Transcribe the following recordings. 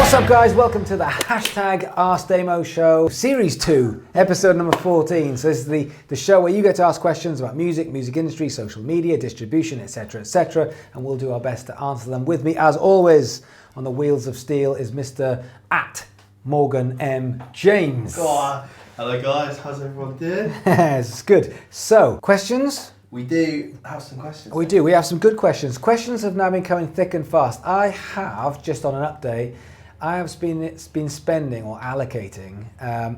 What's up, guys? Welcome to the hashtag Ask Damo show, series 2, episode number 14. So this is the show where you get to ask questions about music, music industry, social media, distribution, etc., and we'll do our best to answer them. With me, as always, on the wheels of steel is Mr. Morgan M. James. Hello guys, how's everyone doing? Yes, good. So, questions? We do have some questions. We do. We have some good questions. Questions have now been coming thick and fast. I have, just on an update, I have been spending or allocating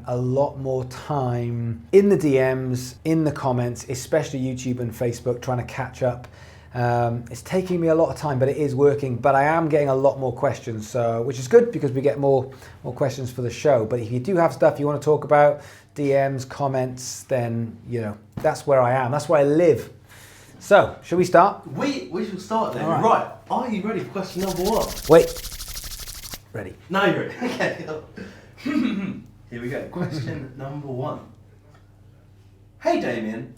a lot more time in the DMs, in the comments, especially YouTube and Facebook, trying to catch up. It's taking me a lot of time, but it is working. But I am getting a lot more questions, so which is good because we get more questions for the show. But if you do have stuff you want to talk about, DMs, comments, then you know that's where I am. That's where I live. So, shall we start? We shall start then. Right. Are you ready for question number 1? Wait. Ready. Now you're ready. Okay. Here we go. Question number 1. Hey Damian,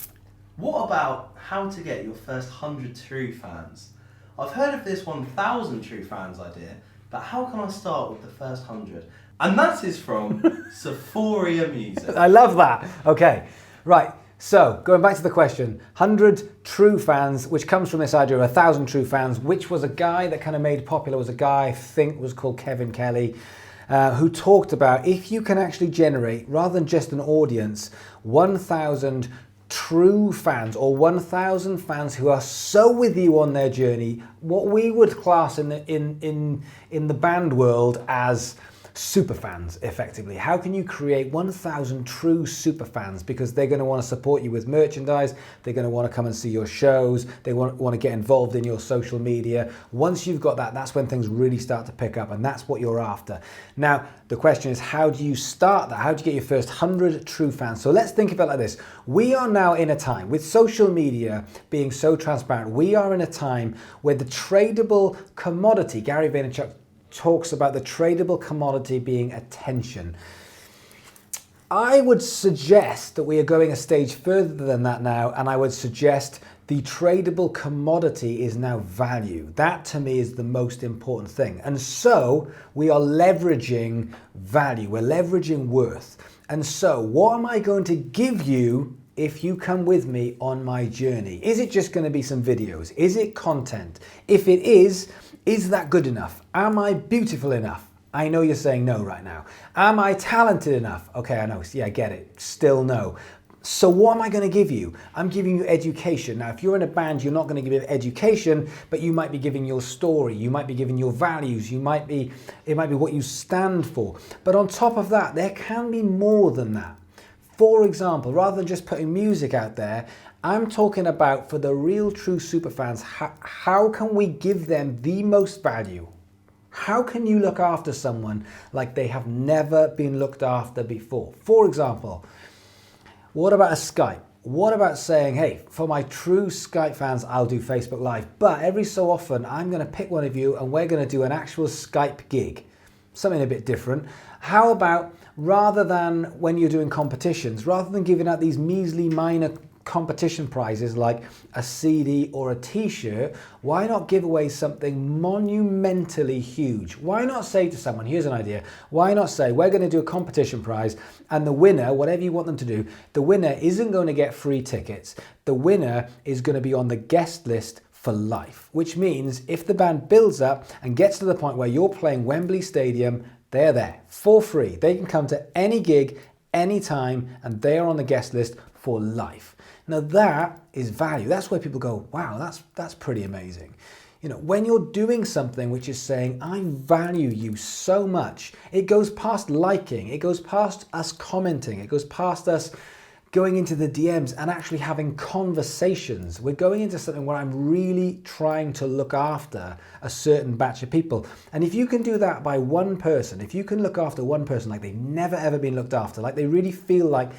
what about how to get your first 100 true fans? I've heard of this 1,000 true fans idea, but how can I start with the first 100? And that is from Sephoria Music. I love that. Okay, right. So, going back to the question, 100 true fans, which comes from this idea of 1,000 true fans, which was a guy that kind of made popular, was a guy I think was called Kevin Kelly, who talked about if you can actually generate, rather than just an audience, 1,000 true fans or 1,000 fans who are so with you on their journey, what we would class in the band world as super fans, effectively. How can you create 1,000 true super fans? Because they're going to want to support you with merchandise, they're going to want to come and see your shows, they want to get involved in your social media. Once you've got that, that's when things really start to pick up, and that's what you're after. Now, the question is, how do you start that? How do you get your first 100 true fans? So let's think about it like this. We are now in a time, with social media being so transparent, we are in a time where the tradable commodity, Gary Vaynerchuk talks about the tradable commodity being attention. I would suggest that we are going a stage further than that now, and I would suggest the tradable commodity is now value. That to me is the most important thing. And so we are leveraging value, we're leveraging worth. And so what am I going to give you if you come with me on my journey? Is it just going to be some videos? Is it content? If it is that good enough? Am I beautiful enough? I know you're saying no right now. Am I talented enough? Okay, I know, yeah, I get it, still no. So what am I going to give you? I'm giving you education. Now, if you're in a band, you're not going to give education, but you might be giving your story, you might be giving your values, it might be what you stand for. But on top of that, there can be more than that. For example, rather than just putting music out there, I'm talking about, for the real true superfans, how can we give them the most value? How can you look after someone like they have never been looked after before? For example, what about a Skype? What about saying, hey, for my true Skype fans, I'll do Facebook Live, but every so often I'm going to pick one of you and we're going to do an actual Skype gig. Something a bit different. How about, rather than when you're doing competitions, rather than giving out these measly minor competition prizes like a CD or a t-shirt, why not give away something monumentally huge? Why not say to someone, here's an idea, why not say we're going to do a competition prize, and the winner, whatever you want them to do, the winner isn't going to get free tickets, the winner is going to be on the guest list for life, which means if the band builds up and gets to the point where you're playing Wembley Stadium, they're there for free. They can come to any gig, anytime, and they're on the guest list for life. Now that is value. That's where people go, wow, that's pretty amazing. You know, when you're doing something which is saying, I value you so much, it goes past liking, it goes past us commenting, it goes past us going into the DMs and actually having conversations. We're going into something where I'm really trying to look after a certain batch of people. And if you can do that by one person, if you can look after one person like they've never ever been looked after, like they really feel like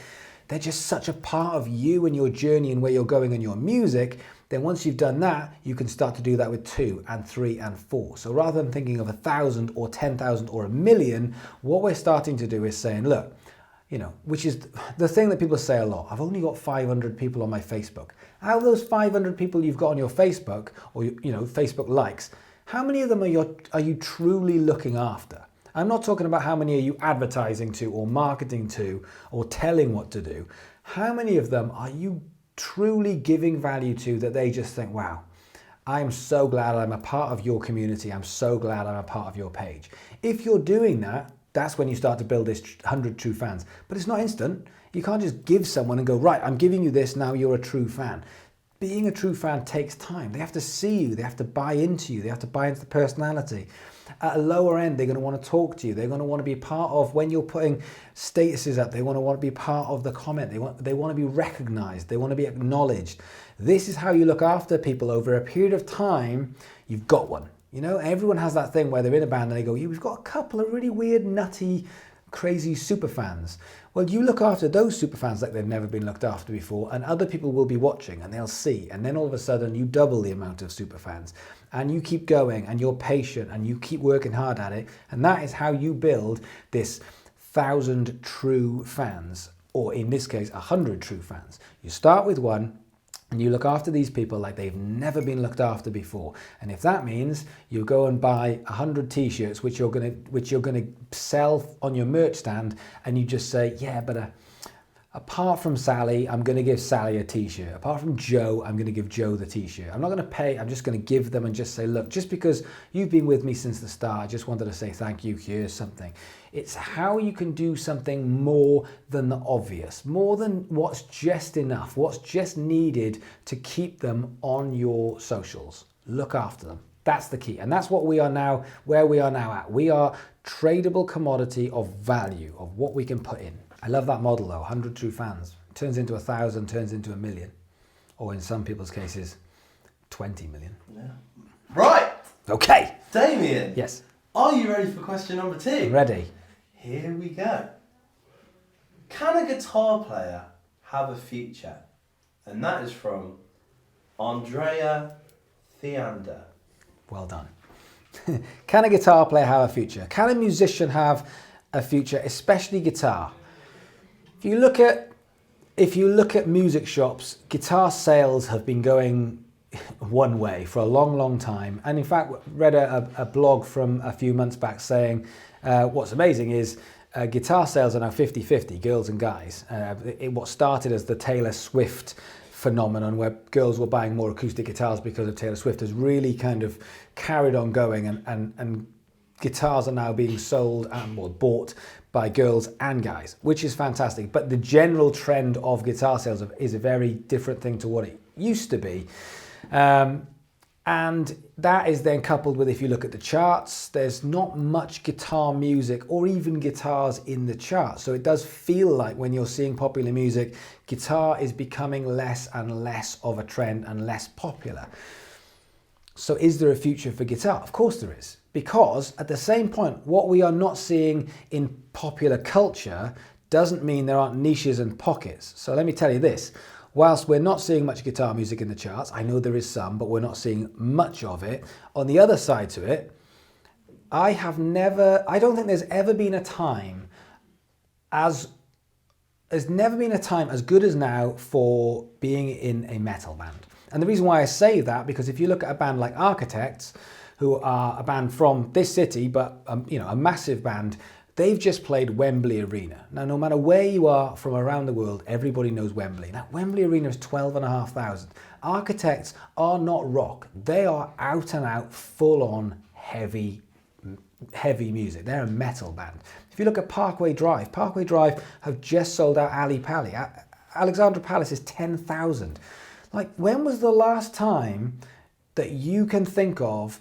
they're just such a part of you and your journey and where you're going in your music, then once you've done that, you can start to do that with 2 and 3 and 4. So rather than thinking of 1,000 or 10,000 or 1,000,000, what we're starting to do is saying, look, you know, which is the thing that people say a lot. I've only got 500 people on my Facebook. Out of those 500 people you've got on your Facebook, or you know, Facebook likes, how many of them are you truly looking after? I'm not talking about how many are you advertising to or marketing to or telling what to do. How many of them are you truly giving value to that they just think, wow, I'm so glad I'm a part of your community. I'm so glad I'm a part of your page. If you're doing that, that's when you start to build this 100 true fans. But it's not instant. You can't just give someone and go, right, I'm giving you this, now you're a true fan. Being a true fan takes time. They have to see you. They have to buy into you. They have to buy into the personality. At a lower end, they're going to want to talk to you. They're going to want to be part of when you're putting statuses up. They want to be part of the comment. They want to be recognized. They want to be acknowledged. This is how you look after people over a period of time. You've got one. You know, everyone has that thing where they're in a band and they go, yeah, we've got a couple of really weird, nutty, crazy super fans. Well, you look after those super fans like they've never been looked after before, and other people will be watching and they'll see, and then all of a sudden you double the amount of super fans, and you keep going and you're patient and you keep working hard at it, and that is how you build this 1,000 true fans, or in this case 100 true fans. You start with one, and you look after these people like they've never been looked after before. And if that means you go and buy 100 t-shirts, which you're gonna sell on your merch stand, and you just say, yeah, but apart from Sally, I'm gonna give Sally a t-shirt. Apart from Joe, I'm gonna give Joe the t-shirt. I'm not gonna pay, I'm just gonna give them and just say, look, just because you've been with me since the start, I just wanted to say thank you, here's something. It's how you can do something more than the obvious, more than what's just enough, what's just needed to keep them on your socials. Look after them. That's the key. And that's what we are now, where we are now at. We are tradable commodity of value, of what we can put in. I love that model though, 100 true fans. Turns into 1,000, turns into 1 million. Or in some people's cases, 20 million. Yeah. Right. Okay. Damian. Yes. Are you ready for question number 2? Ready. Here we go. Can a guitar player have a future? And that is from Andrea Theander. Well done. Can a guitar player have a future? Can a musician have a future, especially guitar? If you look at music shops, guitar sales have been going one way for a long, long time. And in fact, read a blog from a few months back saying what's amazing is guitar sales are now 50-50, girls and guys. What started as the Taylor Swift phenomenon where girls were buying more acoustic guitars because of Taylor Swift has really kind of carried on going, and guitars are now being sold and bought by girls and guys, which is fantastic. But the general trend of guitar sales is a very different thing to what it used to be. And that is then coupled with, if you look at the charts, there's not much guitar music or even guitars in the charts. So it does feel like when you're seeing popular music, guitar is becoming less and less of a trend and less popular. So is there a future for guitar? Of course there is. Because at the same point, what we are not seeing in popular culture doesn't mean there aren't niches and pockets. So let me tell you this. Whilst we're not seeing much guitar music in the charts, I know there is some, but we're not seeing much of it. On the other side to it, I don't think there's ever been a time as good as now for being in a metal band. And the reason why I say that, because if you look at a band like Architects, who are a band from this city, but a massive band, they've just played Wembley Arena. Now, no matter where you are from around the world, everybody knows Wembley. Now, Wembley Arena is 12,500. Architects are not rock. They are out and out, full on heavy music. They're a metal band. If you look at Parkway Drive have just sold out Ali Pali. Alexandra Palace is 10,000. Like, when was the last time that you can think of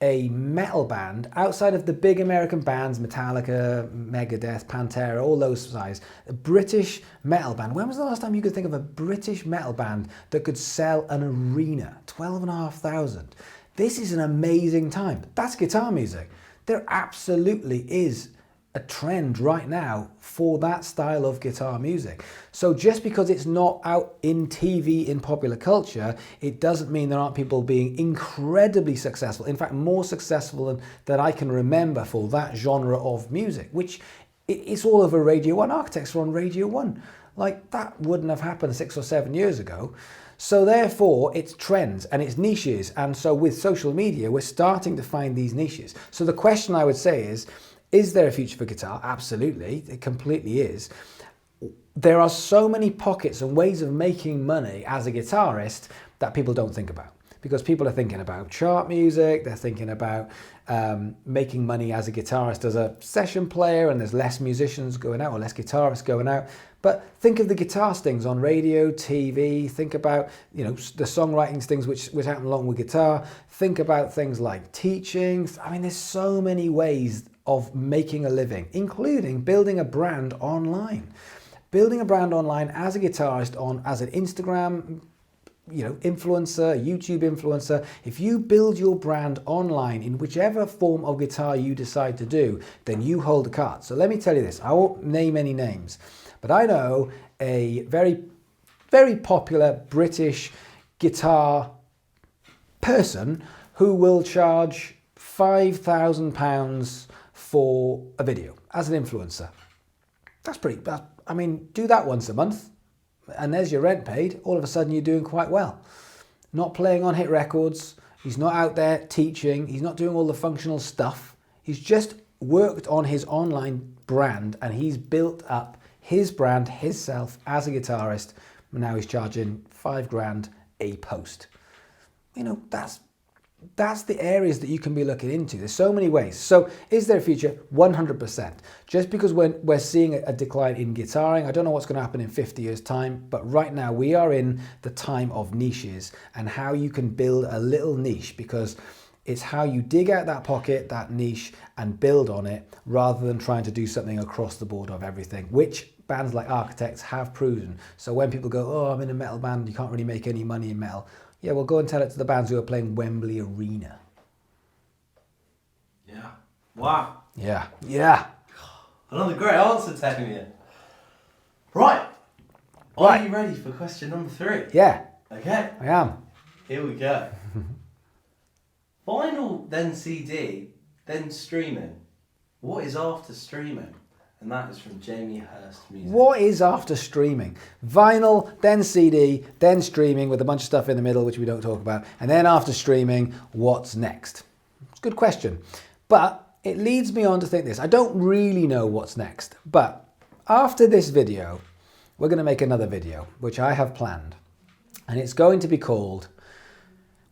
a metal band outside of the big American bands, Metallica, Megadeth, Pantera, all those size, a British metal band? When was the last time you could think of a British metal band that could sell an arena? 12,500. This is an amazing time. That's guitar music. There absolutely is a trend right now for that style of guitar music. So just because it's not out in TV in popular culture, it doesn't mean there aren't people being incredibly successful. In fact, more successful than I can remember for that genre of music, which it's all over Radio 1. Architects are on Radio 1. Like, that wouldn't have happened 6 or 7 years ago. So therefore, it's trends and it's niches. And so with social media, we're starting to find these niches. So the question I would say is Is there a future for guitar? Absolutely, it completely is. There are so many pockets and ways of making money as a guitarist that people don't think about. Because people are thinking about chart music, they're thinking about making money as a guitarist, as a session player, and there's less musicians going out or less guitarists going out. But think of the guitar stings on radio, TV, think about, you know, the songwriting stings which happen along with guitar. Think about things like teaching. I mean, there's so many ways of making a living, including building a brand online. Building a brand online as a guitarist, as an Instagram, you know, influencer, YouTube influencer. If you build your brand online in whichever form of guitar you decide to do, then you hold the cards. So let me tell you this, I won't name any names, but I know a very, very popular British guitar person who will charge £5,000 for a video as an influencer. I mean, do that once a month and there's your rent paid. All of a sudden you're doing quite well. Not playing on hit records. He's not out there teaching. He's not doing all the functional stuff. He's just worked on his online brand and he's built up his brand, himself as a guitarist. Now he's charging £5,000 a post. You know, that's the areas that you can be looking into. There's so many ways. So is there a future? 100%. Just because we're seeing a decline in guitaring, I don't know what's going to happen in 50 years' time, but right now we are in the time of niches and how you can build a little niche, because it's how you dig out that pocket, that niche, and build on it rather than trying to do something across the board of everything, which bands like Architects have proven. So when people go, oh, I'm in a metal band, you can't really make any money in metal. Yeah, well, go and tell it to the bands who are playing Wembley Arena. Yeah. Wow. Yeah. Yeah. Another great answer, Damian. Right. Are you ready for question number 3? Yeah. Okay. I am. Here we go. Vinyl, then CD, then streaming. What is after streaming? And that is from Jamie Hurst Music. What is after streaming? Vinyl, then CD, then streaming with a bunch of stuff in the middle which we don't talk about. And then after streaming, what's next? It's a good question. But it leads me on to think this. I don't really know what's next. But after this video, we're going to make another video, which I have planned. And it's going to be called,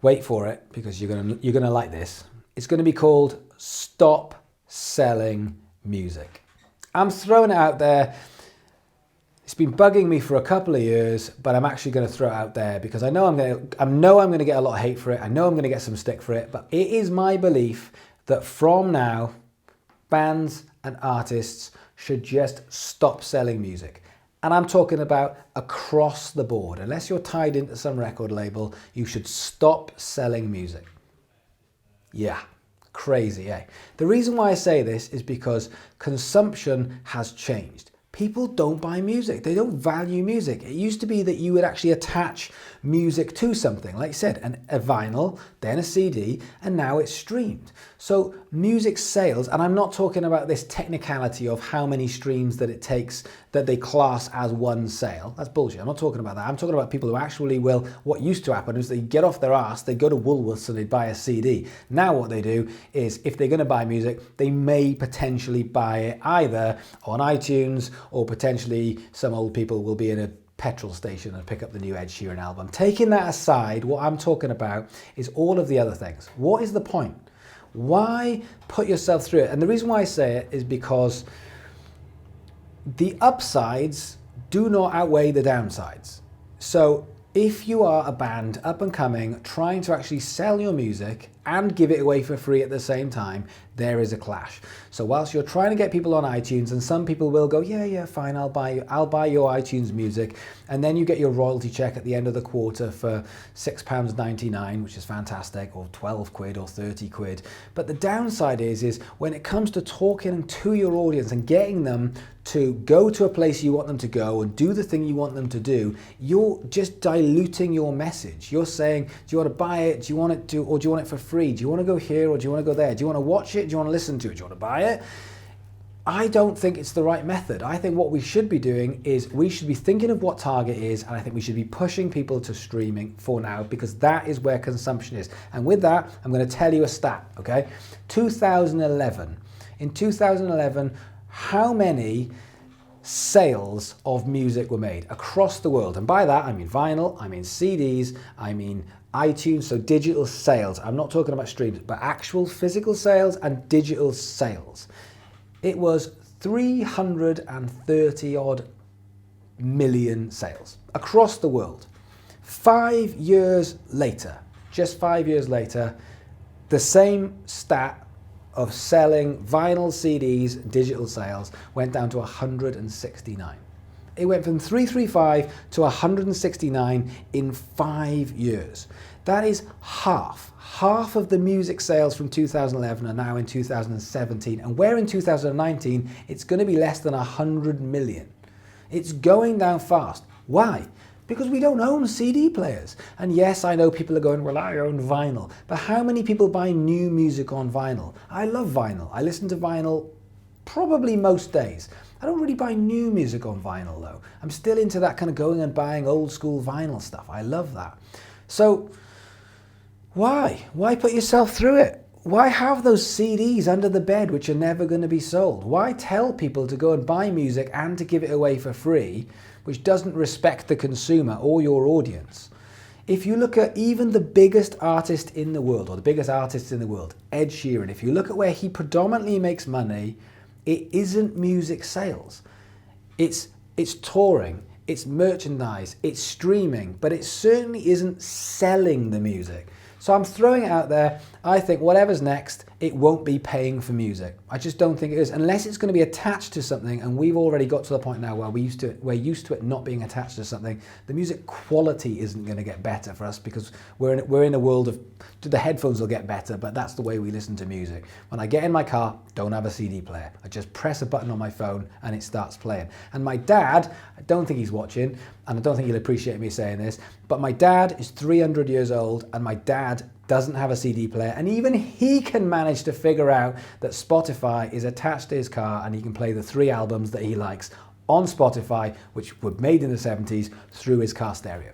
wait for it, because you're going to like this. It's going to be called Stop Selling Music. I'm throwing it out there. It's been bugging me for a couple of years, but I'm actually going to throw it out there because I know I'm going to get a lot of hate for it. I know I'm going to get some stick for it, but it is my belief that from now, bands and artists should just stop selling music. And I'm talking about across the board. Unless you're tied into some record label, you should stop selling music. Yeah. Crazy, eh? The reason why I say this is because consumption has changed. People don't buy music. They don't value music. It used to be that you would actually attach music to something, like I said, a vinyl, then a CD, and now it's streamed. So music sales, and I'm not talking about this technicality of how many streams that it takes that they class as one sale. That's bullshit. I'm not talking about that. I'm talking about people who actually will, what used to happen is they get off their arse, they go to Woolworths and they buy a CD. Now what they do is if they're going to buy music, they may potentially buy it either on iTunes or potentially some old people will be in a petrol station and pick up the new Ed Sheeran album. Taking that aside, what I'm talking about is all of the other things. What is the point? Why put yourself through it? And the reason why I say it is because the upsides do not outweigh the downsides. So if you are a band up and coming, trying to actually sell your music and give it away for free at the same time, there is a clash. So whilst you're trying to get people on iTunes, and some people will go, yeah, fine, I'll buy your iTunes music, and then you get your royalty check at the end of the quarter for £6.99, which is fantastic, or 12 quid or 30 quid. But the downside is when it comes to talking to your audience and getting them to go to a place you want them to go and do the thing you want them to do, you're just diluting your message. You're saying, do you want to buy it? Do you want it to, or do you want it for free? Do you want to go here or do you want to go there? Do you want to watch it? Do you want to listen to it? Do you want to buy it? I don't think it's the right method. I think what we should be doing is we should be thinking of what target is, and I think we should be pushing people to streaming for now, because that is where consumption is. And with that, I'm going to tell you a stat, okay? 2011, In 2011, how many sales of music were made across the world? And by that, I mean vinyl, I mean CDs, I mean iTunes, so digital sales. I'm not talking about streams, but actual physical sales and digital sales. It was 330 odd million sales across the world. 5 years later, just 5 years later, the same stat of selling vinyl CDs, digital sales, went down to 169. It went from 335 to 169 in 5 years. That is half. Half of the music sales from 2011 are now in 2017, and where in 2019 it's going to be less than 100 million. It's going down fast. Why? Because we don't own CD players. And yes, I know people are going, well, I own vinyl. But how many people buy new music on vinyl? I love vinyl. I listen to vinyl probably most days. I don't really buy new music on vinyl though. I'm still into that kind of going and buying old school vinyl stuff. I love that. So why? Why put yourself through it? Why have those CDs under the bed which are never going to be sold? Why tell people to go and buy music and to give it away for free, which doesn't respect the consumer or your audience? If you look at even the biggest artist in the world, or the biggest artist in the world, Ed Sheeran, if you look at where he predominantly makes money, it isn't music sales. It's touring, it's merchandise, it's streaming, but it certainly isn't selling the music. So I'm throwing it out there. I think whatever's next, it won't be paying for music. I just don't think it is, unless it's going to be attached to something, and we've already got to the point now where we're used to it not being attached to something. The music quality isn't going to get better for us because we're in a world of, the headphones will get better, but that's the way we listen to music. When I get in my car, don't have a CD player. I just press a button on my phone and it starts playing. And my dad, I don't think he's watching, and I don't think he'll appreciate me saying this, but my dad is 300 years old, and my dad doesn't have a CD player, and even he can manage to figure out that Spotify is attached to his car and he can play the 3 albums that he likes on Spotify, which were made in the 70s, through his car stereo.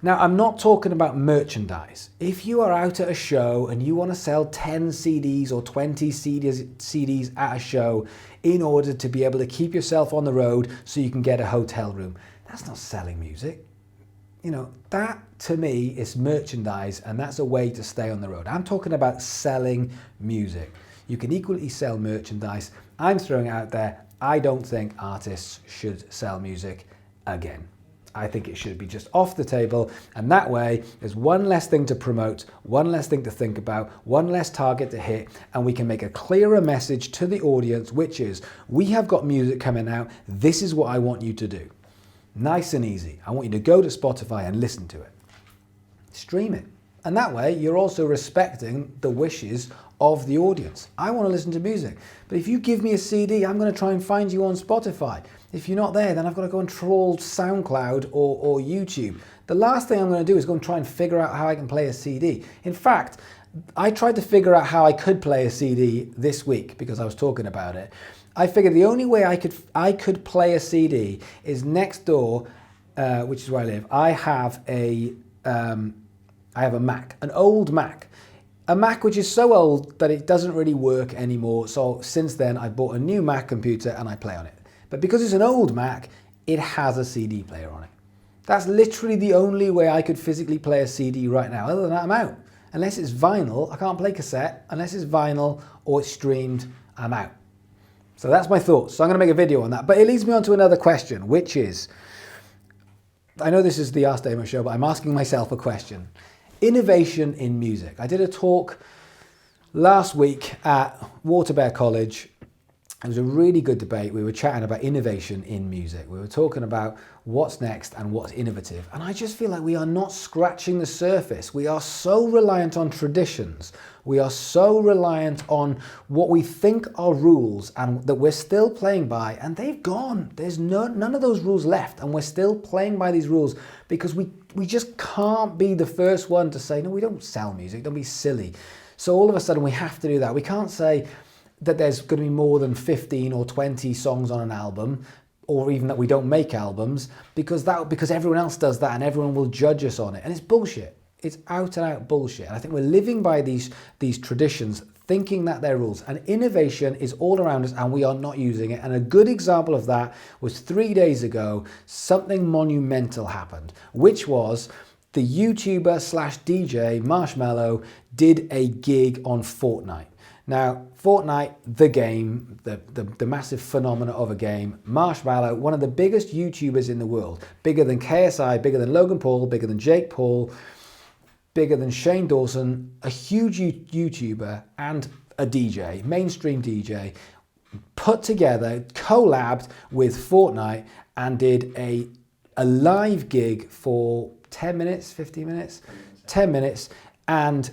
Now, I'm not talking about merchandise. If you are out at a show and you want to sell 10 CDs or 20 CDs at a show in order to be able to keep yourself on the road so you can get a hotel room, that's not selling music. You know, that to me is merchandise, and that's a way to stay on the road. I'm talking about selling music. You can equally sell merchandise. I'm throwing it out there. I don't think artists should sell music again. I think it should be just off the table, and that way there's one less thing to promote, one less thing to think about, one less target to hit, and we can make a clearer message to the audience, which is, we have got music coming out. This is what I want you to do. Nice and easy. I want you to go to Spotify and listen to it. Stream it. And that way you're also respecting the wishes of the audience. I want to listen to music, but if you give me a CD, I'm going to try and find you on Spotify. If you're not there, then I've got to go and trawl SoundCloud or YouTube. The last thing I'm going to do is go and try and figure out how I can play a CD. In fact, I tried to figure out how I could play a CD this week because I was talking about it. I figured the only way I could play a CD is next door, which is where I live. I have a Mac, an old Mac. A Mac which is so old that it doesn't really work anymore. So since then I bought a new Mac computer and I play on it. But because it's an old Mac, it has a CD player on it. That's literally the only way I could physically play a CD right now. Other than that, I'm out. Unless it's vinyl, I can't play cassette. Unless it's vinyl or it's streamed, I'm out. So that's my thoughts. So I'm going to make a video on that. But it leads me on to another question, which is, I know this is the Ask Damo show, but I'm asking myself a question. Innovation in music. I did a talk last week at Waterbear College. It was a really good debate. We were chatting about innovation in music. We were talking about what's next and what's innovative. And I just feel like we are not scratching the surface. We are so reliant on traditions. We are so reliant on what we think are rules and that we're still playing by, and they've gone. There's none of those rules left, and we're still playing by these rules because we just can't be the first one to say, no, we don't sell music, don't be silly. So all of a sudden we have to do that. We can't say that there's going to be more than 15 or 20 songs on an album, or even that we don't make albums, because everyone else does that and everyone will judge us on it. And it's bullshit. It's out and out bullshit. And I think we're living by these traditions, thinking that they're rules. And innovation is all around us and we are not using it. And a good example of that was 3 days ago, something monumental happened, which was the YouTuber slash DJ Marshmello did a gig on Fortnite. Now, Fortnite, the game, the massive phenomenon of a game, Marshmello, one of the biggest YouTubers in the world, bigger than KSI, bigger than Logan Paul, bigger than Jake Paul, bigger than Shane Dawson, a huge YouTuber and a DJ, mainstream DJ, put together, collabed with Fortnite and did a live gig for 10 minutes, 15 minutes, 10 minutes, and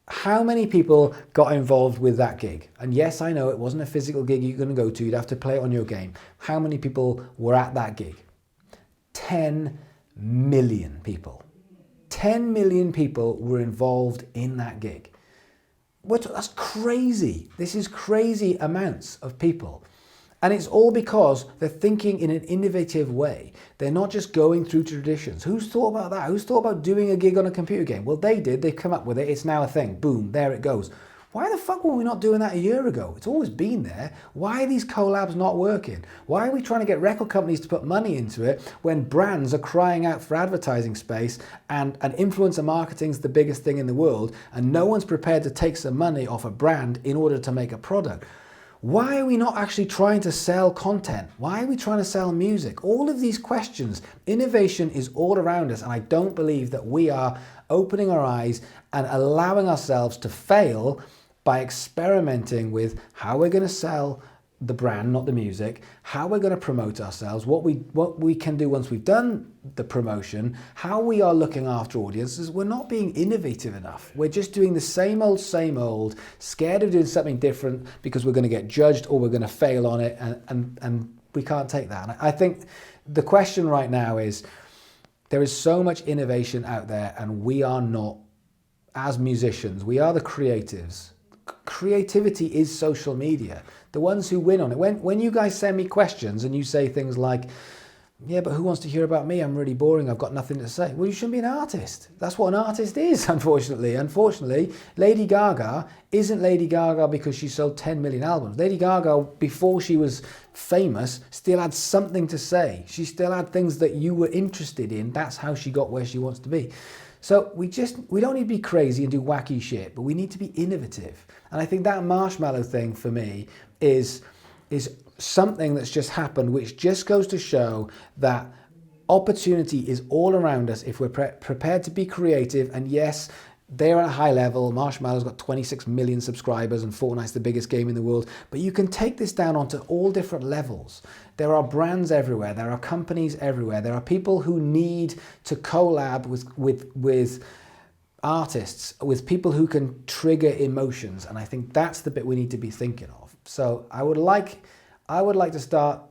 how many people got involved with that gig? And yes, I know it wasn't a physical gig you're going to go to. You'd have to play it on your game. How many people were at that gig? 10 million people. 10 million people were involved in that gig. That's crazy. This is crazy amounts of people. And it's all because they're thinking in an innovative way. They're not just going through traditions. Who's thought about that? Who's thought about doing a gig on a computer game? Well, they did. They've come up with it. It's now a thing. Boom, there it goes. Why the fuck were we not doing that a year ago? It's always been there. Why are these collabs not working? Why are we trying to get record companies to put money into it when brands are crying out for advertising space and influencer marketing's the biggest thing in the world and no one's prepared to take some money off a brand in order to make a product? Why are we not actually trying to sell content? Why are we trying to sell music? All of these questions, innovation is all around us, and I don't believe that we are opening our eyes and allowing ourselves to fail by experimenting with how we're going to sell the brand, not the music, how we're going to promote ourselves, what we can do once we've done the promotion, how we are looking after audiences. We're not being innovative enough. We're just doing the same old, scared of doing something different because we're going to get judged or we're going to fail on it, and we can't take that. And I think the question right now is, there is so much innovation out there and we are not, as musicians, we are the creatives. Creativity is social media. The ones who win on it. When you guys send me questions and you say things like, yeah, but who wants to hear about me? I'm really boring. I've got nothing to say. Well, you shouldn't be an artist. That's what an artist is, unfortunately. Unfortunately, Lady Gaga isn't Lady Gaga because she sold 10 million albums. Lady Gaga, before she was famous, still had something to say. She still had things that you were interested in. That's how she got where she wants to be. So we don't need to be crazy and do wacky shit, but we need to be innovative. And I think that Marshmello thing for me is something that's just happened, which just goes to show that opportunity is all around us if we're prepared to be creative. And yes, they're at a high level. Marshmello's got 26 million subscribers and Fortnite's the biggest game in the world. But you can take this down onto all different levels. There are brands everywhere. There are companies everywhere. There are people who need to collab with artists, with people who can trigger emotions. And I think that's the bit we need to be thinking of. So I would like to start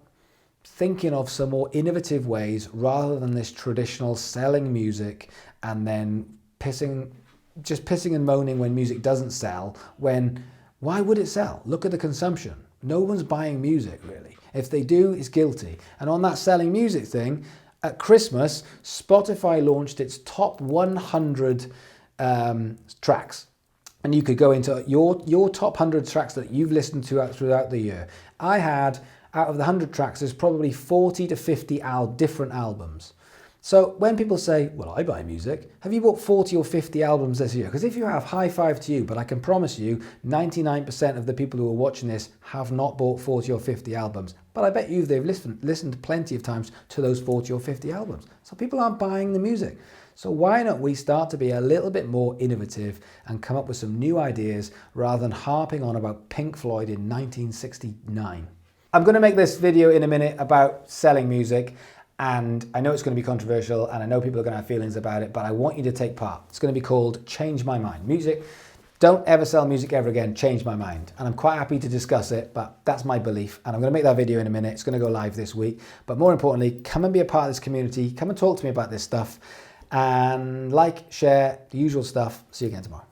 thinking of some more innovative ways rather than this traditional selling music and then pissing and moaning when music doesn't sell. Why would it sell? Look at the consumption. No one's buying music, really. If they do, it's guilty. And on that selling music thing, at Christmas, Spotify launched its top 100 tracks. And you could go into your top 100 tracks that you've listened to throughout the year. I had, out of the 100 tracks, there's probably 40 to 50 different albums. So when people say, well, I buy music, have you bought 40 or 50 albums this year? Because if you have, high five to you, but I can promise you 99% of the people who are watching this have not bought 40 or 50 albums. But I bet you they've listened plenty of times to those 40 or 50 albums. So people aren't buying the music. So why not we start to be a little bit more innovative and come up with some new ideas rather than harping on about Pink Floyd in 1969. I'm going to make this video in a minute about selling music. And I know it's going to be controversial and I know people are going to have feelings about it, but I want you to take part. It's going to be called Change My Mind. Music, don't ever sell music ever again, change my mind. And I'm quite happy to discuss it, but that's my belief. And I'm going to make that video in a minute. It's going to go live this week. But more importantly, come and be a part of this community. Come and talk to me about this stuff. And like, share, the usual stuff. See you again tomorrow.